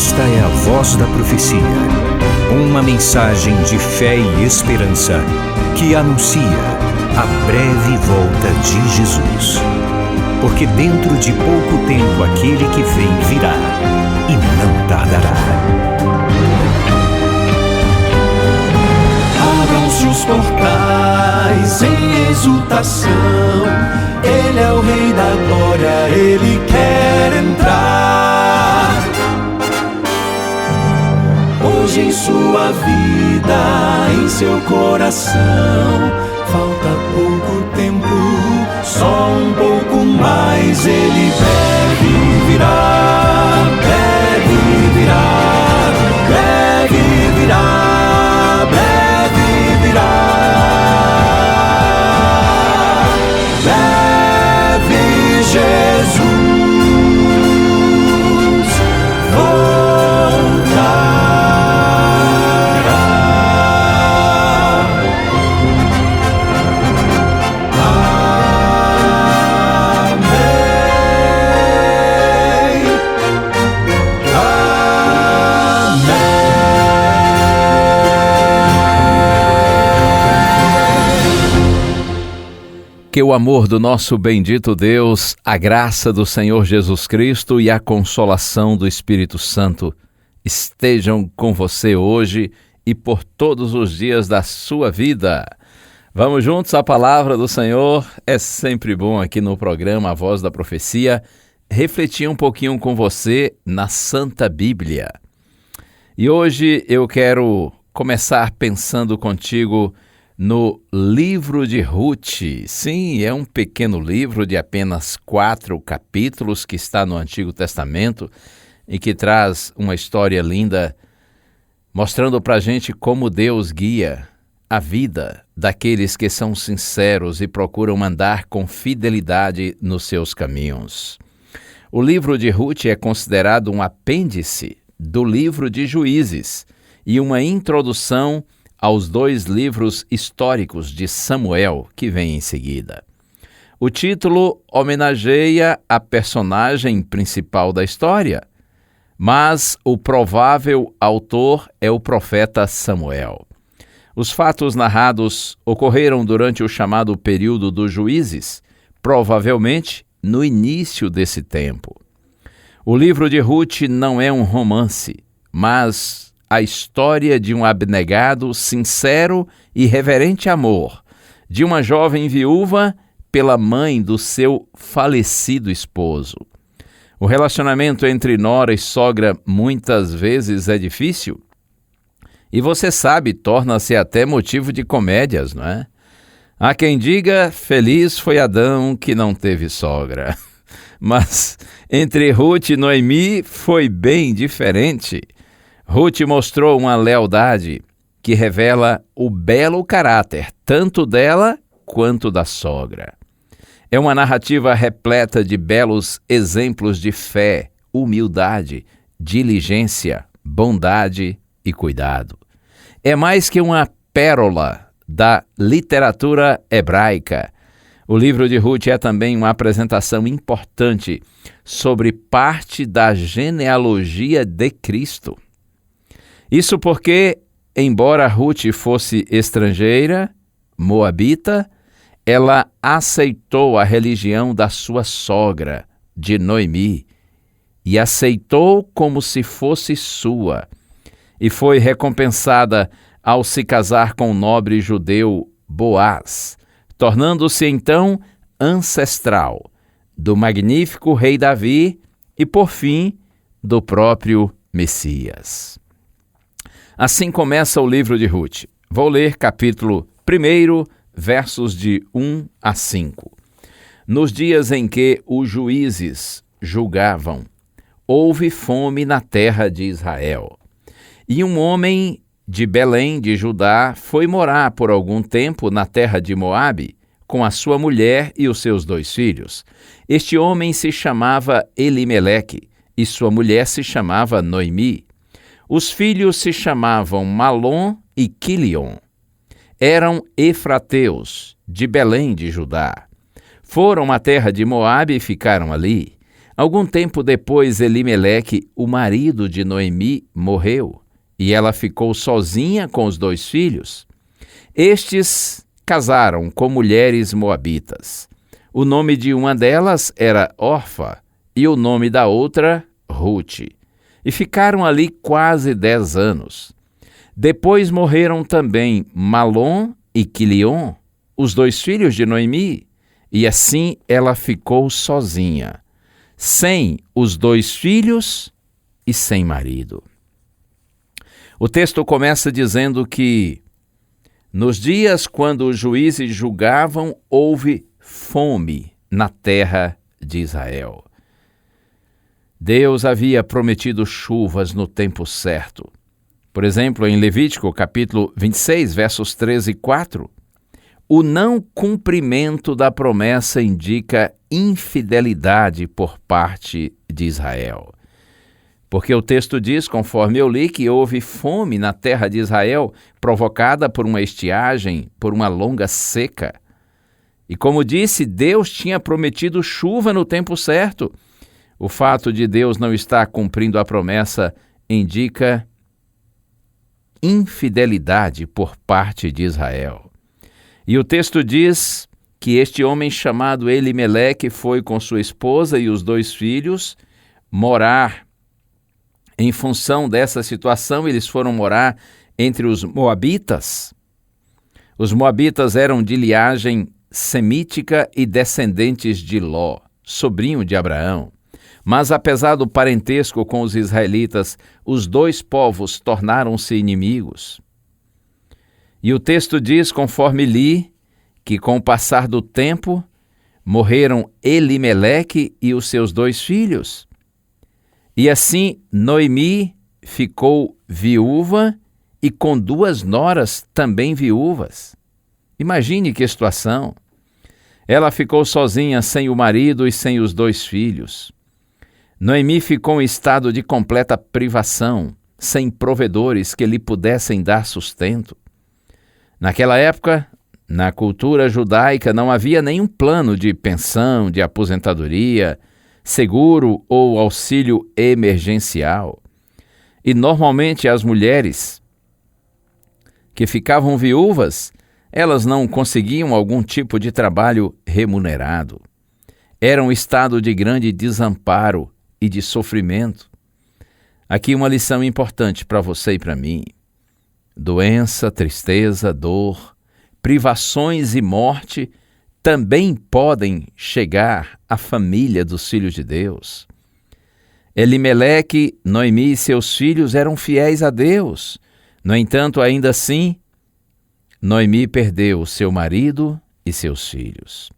Esta é a Voz da Profecia, uma mensagem de fé e esperança que anuncia a breve volta de Jesus. Porque dentro de pouco tempo aquele que vem virá e não tardará. Abram-se os portais em exultação, Ele é o Rei da Glória, Ele quer entrar. Hoje em sua vida, em seu coração, falta pouco tempo, só um pouco mais. Ele deve virar, deve virar, deve virar, deve virar. Deve Jesus Que o amor do nosso bendito Deus, a graça do Senhor Jesus Cristo e a consolação do Espírito Santo estejam com você hoje e por todos os dias da sua vida. Vamos juntos à palavra do Senhor. É sempre bom aqui no programa A Voz da Profecia refletir um pouquinho com você na Santa Bíblia. E hoje eu quero começar pensando contigo no livro de Ruth. Sim, é um pequeno livro de apenas 4 capítulos que está no Antigo Testamento e que traz uma história linda, mostrando para a gente como Deus guia a vida daqueles que são sinceros e procuram andar com fidelidade nos seus caminhos. O livro de Ruth é considerado um apêndice do livro de Juízes e uma introdução aos 2 livros históricos de Samuel, que vem em seguida. O título homenageia a personagem principal da história, mas o provável autor é o profeta Samuel. Os fatos narrados ocorreram durante o chamado período dos Juízes, provavelmente no início desse tempo. O livro de Ruth não é um romance, mas a história de um abnegado, sincero e reverente amor de uma jovem viúva pela mãe do seu falecido esposo. O relacionamento entre nora e sogra muitas vezes é difícil e você sabe, torna-se até motivo de comédias, não é? Há quem diga, feliz foi Adão que não teve sogra. Mas entre Ruth e Noemi foi bem diferente. Ruth mostrou uma lealdade que revela o belo caráter, tanto dela quanto da sogra. É uma narrativa repleta de belos exemplos de fé, humildade, diligência, bondade e cuidado. É mais que uma pérola da literatura hebraica. O livro de Ruth é também uma apresentação importante sobre parte da genealogia de Cristo. Isso porque, embora Ruth fosse estrangeira, moabita, ela aceitou a religião da sua sogra, de Noemi, e aceitou como se fosse sua, e foi recompensada ao se casar com o nobre judeu Boaz, tornando-se então ancestral do magnífico rei Davi e, por fim, do próprio Messias. Assim começa o livro de Ruth. Vou ler capítulo 1, versos de 1 a 5. Nos dias em que os juízes julgavam, houve fome na terra de Israel. E um homem de Belém de Judá foi morar por algum tempo na terra de Moabe, com a sua mulher e os seus 2 filhos. Este homem se chamava Elimeleque, e sua mulher se chamava Noemi. Os filhos se chamavam Malom e Quilion. Eram efrateus, de Belém de Judá. Foram à terra de Moabe e ficaram ali. Algum tempo depois, Elimeleque, o marido de Noemi, morreu, e ela ficou sozinha com os 2 filhos. Estes casaram com mulheres moabitas. O nome de uma delas era Orfa e o nome da outra, Rute. E ficaram ali quase 10 anos. Depois morreram também Malom e Quilion, os 2 filhos de Noemi, e assim ela ficou sozinha, sem os 2 filhos e sem marido. O texto começa dizendo que nos dias quando os juízes julgavam, houve fome na terra de Israel. Deus havia prometido chuvas no tempo certo. Por exemplo, em Levítico, capítulo 26, versos 13 e 4, o não cumprimento da promessa indica infidelidade por parte de Israel. Porque o texto diz, conforme eu li, que houve fome na terra de Israel, provocada por uma estiagem, por uma longa seca. E como disse, Deus tinha prometido chuva no tempo certo. O fato de Deus não estar cumprindo a promessa indica infidelidade por parte de Israel. E o texto diz que este homem chamado Elimeleque foi com sua esposa e os 2 filhos morar. Em função dessa situação, eles foram morar entre os moabitas. Os moabitas eram de linhagem semítica e descendentes de Ló, sobrinho de Abraão. Mas apesar do parentesco com os israelitas, os 2 povos tornaram-se inimigos. E o texto diz, conforme li, que com o passar do tempo, morreram Elimeleque e os seus 2 filhos. E assim Noemi ficou viúva e com 2 noras também viúvas. Imagine que situação. Ela ficou sozinha, sem o marido e sem os 2 filhos. Noemi ficou em estado de completa privação, sem provedores que lhe pudessem dar sustento. Naquela época, na cultura judaica, não havia nenhum plano de pensão, de aposentadoria, seguro ou auxílio emergencial. E normalmente as mulheres que ficavam viúvas, elas não conseguiam algum tipo de trabalho remunerado. Era um estado de grande desamparo e de sofrimento. Aqui uma lição importante para você e para mim. Doença, tristeza, dor, privações e morte também podem chegar à família dos filhos de Deus. Elimeleque, Noemi e seus filhos eram fiéis a Deus. No entanto, ainda assim, Noemi perdeu seu marido e seus filhos.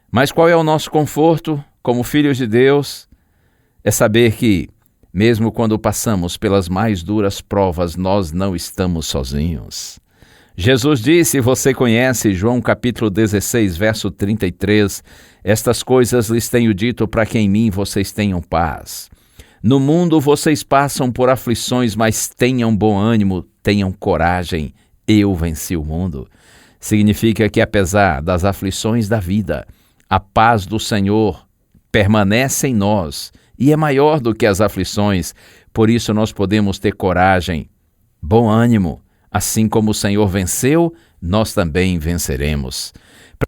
Mas qual é o nosso conforto como filhos de Deus? É saber que, mesmo quando passamos pelas mais duras provas, nós não estamos sozinhos. Jesus disse, você conhece, João capítulo 16, verso 33, estas coisas lhes tenho dito para que em mim vocês tenham paz. No mundo vocês passam por aflições, mas tenham bom ânimo, tenham coragem, eu venci o mundo. Significa que apesar das aflições da vida, a paz do Senhor permanece em nós e é maior do que as aflições, por isso nós podemos ter coragem, bom ânimo. Assim como o Senhor venceu, nós também venceremos.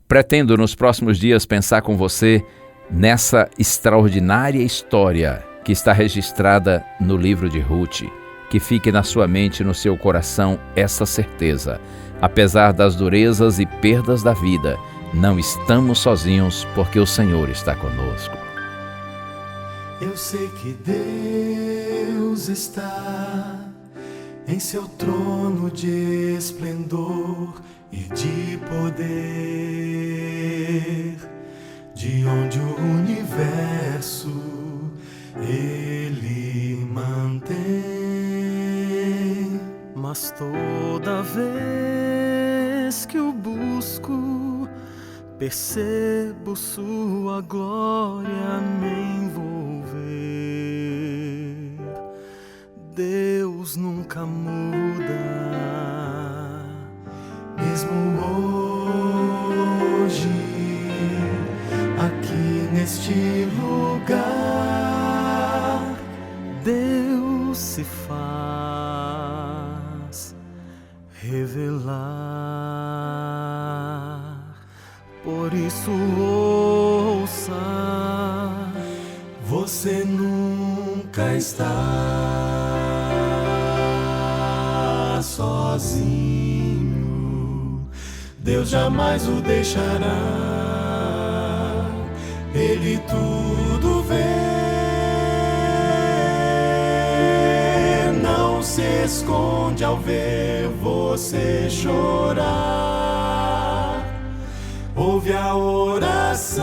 Pretendo nos próximos dias pensar com você nessa extraordinária história que está registrada no livro de Rute. Que fique na sua mente e no seu coração essa certeza. Apesar das durezas e perdas da vida, não estamos sozinhos porque o Senhor está conosco. Eu sei que Deus está em seu trono de esplendor e de poder, de onde o universo Ele mantém. Mas toda vez que o busco, percebo sua glória me envolver. Deus nunca muda, mesmo hoje, aqui neste lugar. se faz revelar. Por isso ouça, você nunca está sozinho. Deus jamais o deixará. Ele tudo vê. Não se esconde ao ver você chorar. Ouve a oração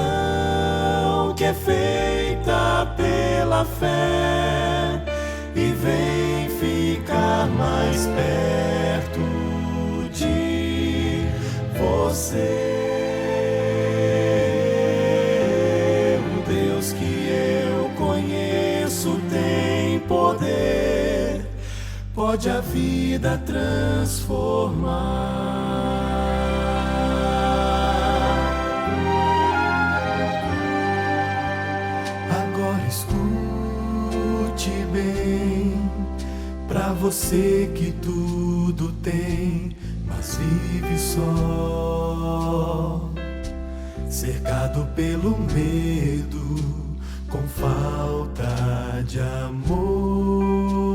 que é feita pela fé e vem ficar mais perto de você. O Deus que eu conheço tem poder, pode a vida transformar. Escute bem, pra você que tudo tem, mas vive só, cercado pelo medo, com falta de amor.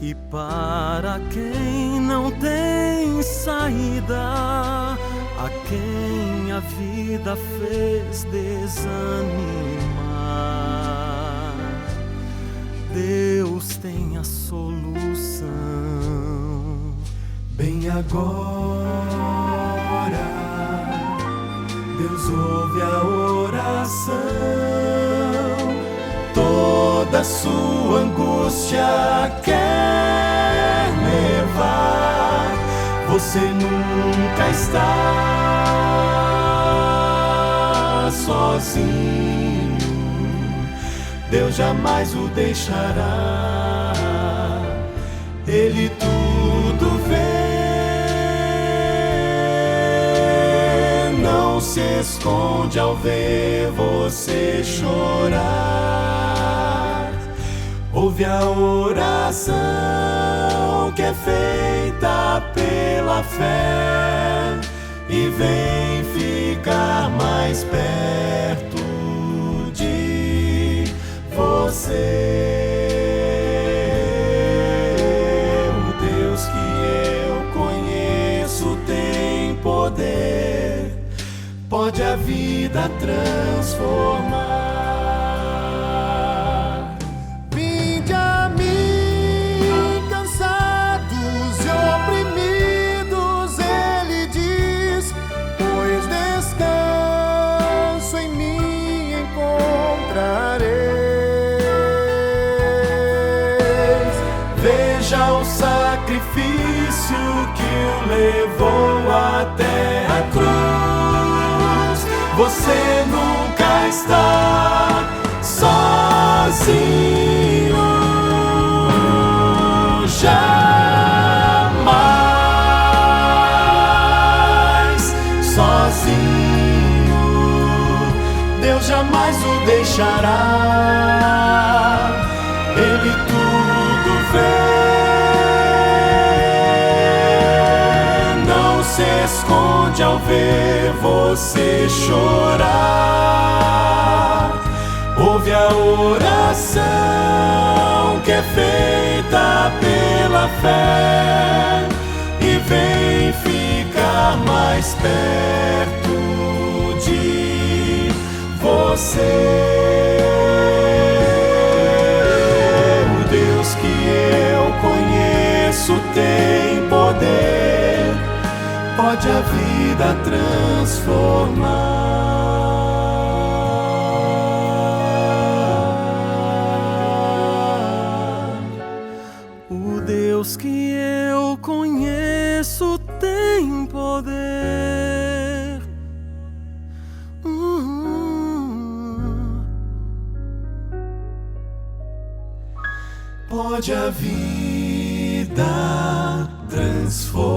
E para quem não tem saída, a quem a vida fez desanimar, Deus tem a solução. Bem agora, Deus ouve a oração. Toda sua angústia quer levar. Você nunca está sozinho. Deus jamais o deixará. Ele tudo vê. Não se esconde ao ver você chorar. Ouve a oração que é feita pela fé e vem ficar mais perto de você. O Deus que eu conheço tem poder, pode a vida transformar. Veja o sacrifício que o levou até a cruz. Você nunca está sozinho, jamais sozinho. Deus jamais o deixará. Ele tudo vê. Não se esconde ao ver você chorar. Ouve a oração que é feita pela fé e vem ficar mais perto de você. Tem poder, pode a vida transformar. O Deus que eu conheço tem poder. Pode a vida transformar.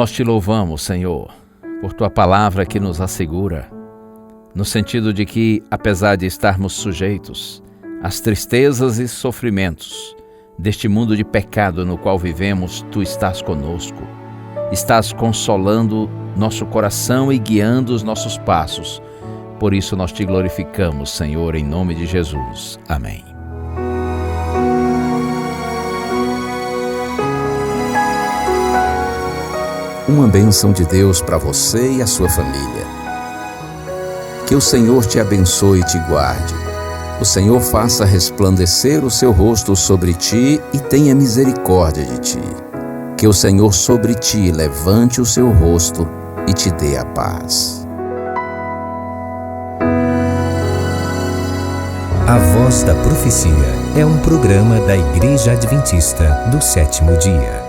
Nós te louvamos, Senhor, por tua palavra que nos assegura, no sentido de que, apesar de estarmos sujeitos às tristezas e sofrimentos deste mundo de pecado no qual vivemos, tu estás conosco, estás consolando nosso coração e guiando os nossos passos. Por isso nós te glorificamos, Senhor, em nome de Jesus. Amém. Uma bênção de Deus para você e a sua família. Que o Senhor te abençoe e te guarde. O Senhor faça resplandecer o seu rosto sobre ti e tenha misericórdia de ti. Que o Senhor sobre ti levante o seu rosto e te dê a paz. A Voz da Profecia é um programa da Igreja Adventista do Sétimo Dia.